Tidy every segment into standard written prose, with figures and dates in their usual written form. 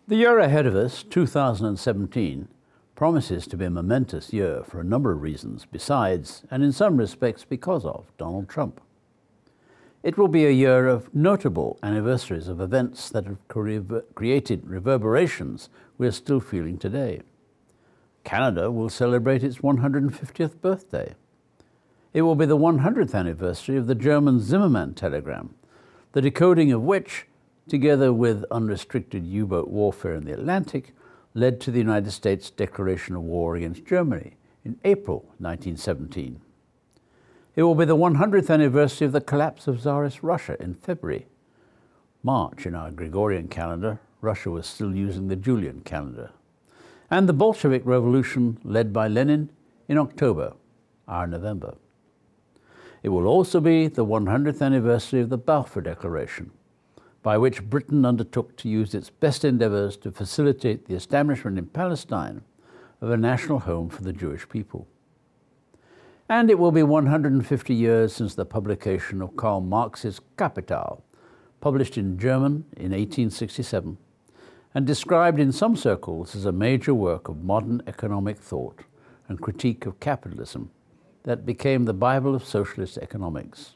The year ahead of us, 2017, promises to be a momentous year for a number of reasons besides, and in some respects because of, Donald Trump. It will be a year of notable anniversaries of events that have created reverberations we are still feeling today. Canada will celebrate its 150th birthday. It will be the 100th anniversary of the German Zimmermann telegram, the decoding of which, together with unrestricted U-boat warfare in the Atlantic, led to the United States' declaration of war against Germany in April 1917. It will be the 100th anniversary of the collapse of Tsarist Russia in February. March in our Gregorian calendar, Russia was still using the Julian calendar. And the Bolshevik Revolution led by Lenin in October, our November. It will also be the 100th anniversary of the Balfour Declaration, by which Britain undertook to use its best endeavors to facilitate the establishment in Palestine of a national home for the Jewish people. And it will be 150 years since the publication of Karl Marx's Kapital, published in German in 1867, and described in some circles as a major work of modern economic thought and critique of capitalism that became the Bible of socialist economics.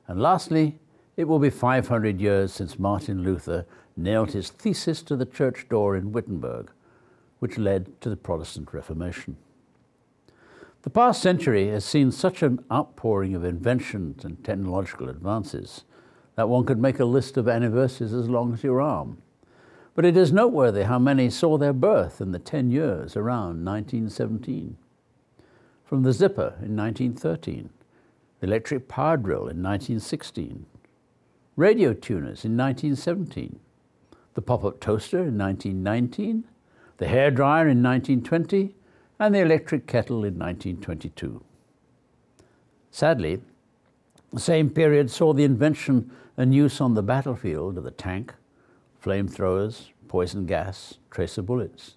And lastly, it will be 500 years since Martin Luther nailed his thesis to the church door in Wittenberg, which led to the Protestant Reformation. The past century has seen such an outpouring of inventions and technological advances that one could make a list of anniversaries as long as your arm. But it is noteworthy how many saw their birth in the 10 years around 1917. From the zipper in 1913, the electric power drill in 1916, radio tuners in 1917, the pop-up toaster in 1919, the hairdryer in 1920, and the electric kettle in 1922. Sadly, the same period saw the invention and use on the battlefield of the tank, flamethrowers, poison gas, tracer bullets,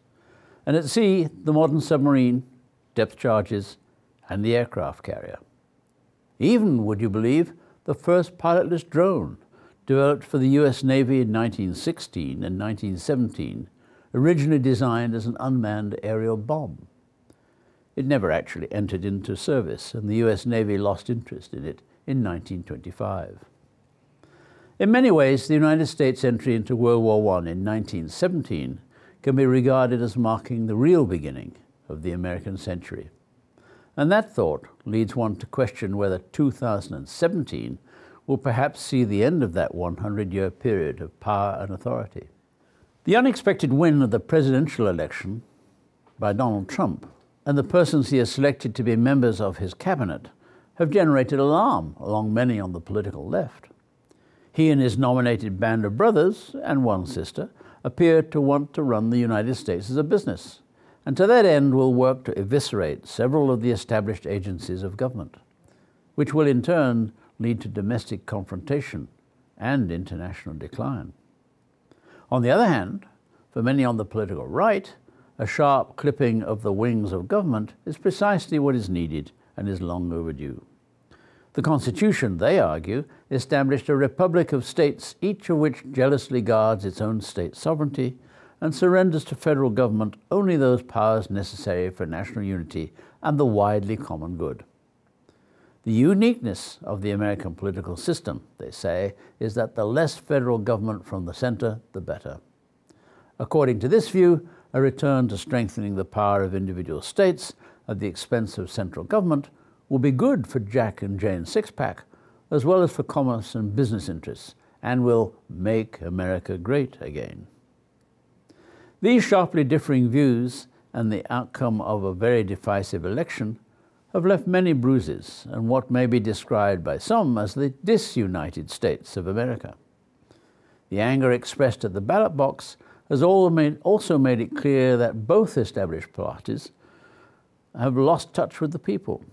and at sea, the modern submarine, depth charges, and the aircraft carrier. Even, would you believe, the first pilotless drone, developed for the US Navy in 1916 and 1917, originally designed as an unmanned aerial bomb. It never actually entered into service, and the US Navy lost interest in it in 1925. In many ways, the United States' entry into World War I in 1917 can be regarded as marking the real beginning of the American century. And that thought leads one to question whether 2017 will perhaps see the end of that 100-year period of power and authority. The unexpected win of the presidential election by Donald Trump and the persons he has selected to be members of his cabinet have generated alarm among many on the political left. He and his nominated band of brothers and one sister appear to want to run the United States as a business, and to that end will work to eviscerate several of the established agencies of government, which will in turn lead to domestic confrontation and international decline. On the other hand, for many on the political right, a sharp clipping of the wings of government is precisely what is needed and is long overdue. The Constitution, they argue, established a republic of states, each of which jealously guards its own state sovereignty and surrenders to federal government only those powers necessary for national unity and the widely common good. The uniqueness of the American political system, they say, is that the less federal government from the center, the better. According to this view, a return to strengthening the power of individual states at the expense of central government will be good for Jack and Jane Sixpack, as well as for commerce and business interests, and will make America great again. These sharply differing views and the outcome of a very decisive election have left many bruises and what may be described by some as the disunited states of America. The anger expressed at the ballot box has also made it clear that both established parties have lost touch with the people.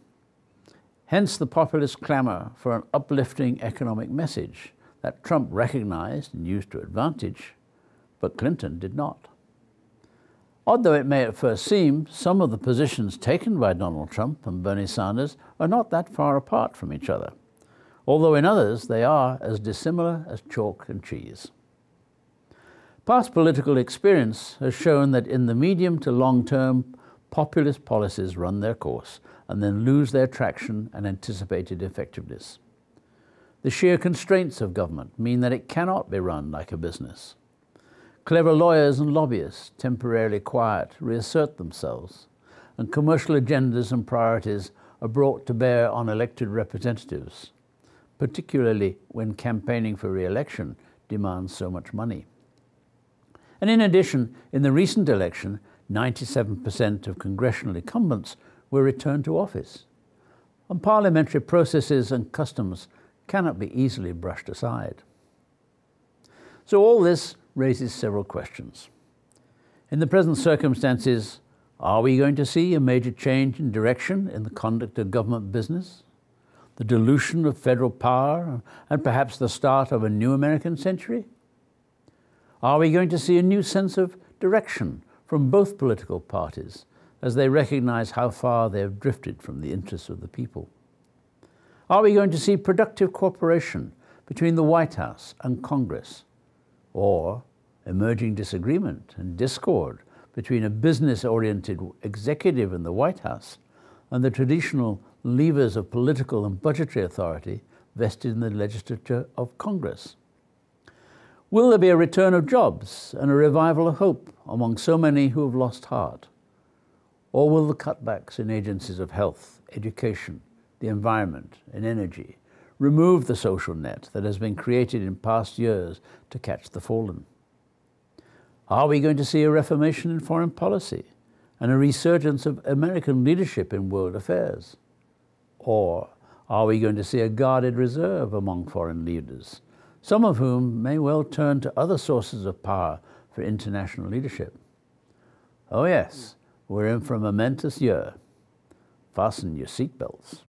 Hence the populist clamor for an uplifting economic message that Trump recognized and used to advantage, but Clinton did not. Odd though it may at first seem, some of the positions taken by Donald Trump and Bernie Sanders are not that far apart from each other, although in others they are as dissimilar as chalk and cheese. Past political experience has shown that in the medium to long term, populist policies run their course and then lose their traction and anticipated effectiveness. The sheer constraints of government mean that it cannot be run like a business. Clever lawyers and lobbyists, temporarily quiet, reassert themselves, and commercial agendas and priorities are brought to bear on elected representatives, particularly when campaigning for re-election demands so much money. And in addition, in the recent election, 97% of congressional incumbents were returned to office, and parliamentary processes and customs cannot be easily brushed aside. So all this raises several questions. In the present circumstances, are we going to see a major change in direction in the conduct of government business, the dilution of federal power, and perhaps the start of a new American century? Are we going to see a new sense of direction from both political parties as they recognize how far they have drifted from the interests of the people? Are we going to see productive cooperation between the White House and Congress, or emerging disagreement and discord between a business-oriented executive in the White House and the traditional levers of political and budgetary authority vested in the legislature of Congress? Will there be a return of jobs and a revival of hope among so many who have lost heart? Or will the cutbacks in agencies of health, education, the environment, and energy remove the social net that has been created in past years to catch the fallen? Are we going to see a reformation in foreign policy and a resurgence of American leadership in world affairs? Or are we going to see a guarded reserve among foreign leaders, some of whom may well turn to other sources of power for international leadership? Oh yes, we're in for a momentous year. Fasten your seatbelts.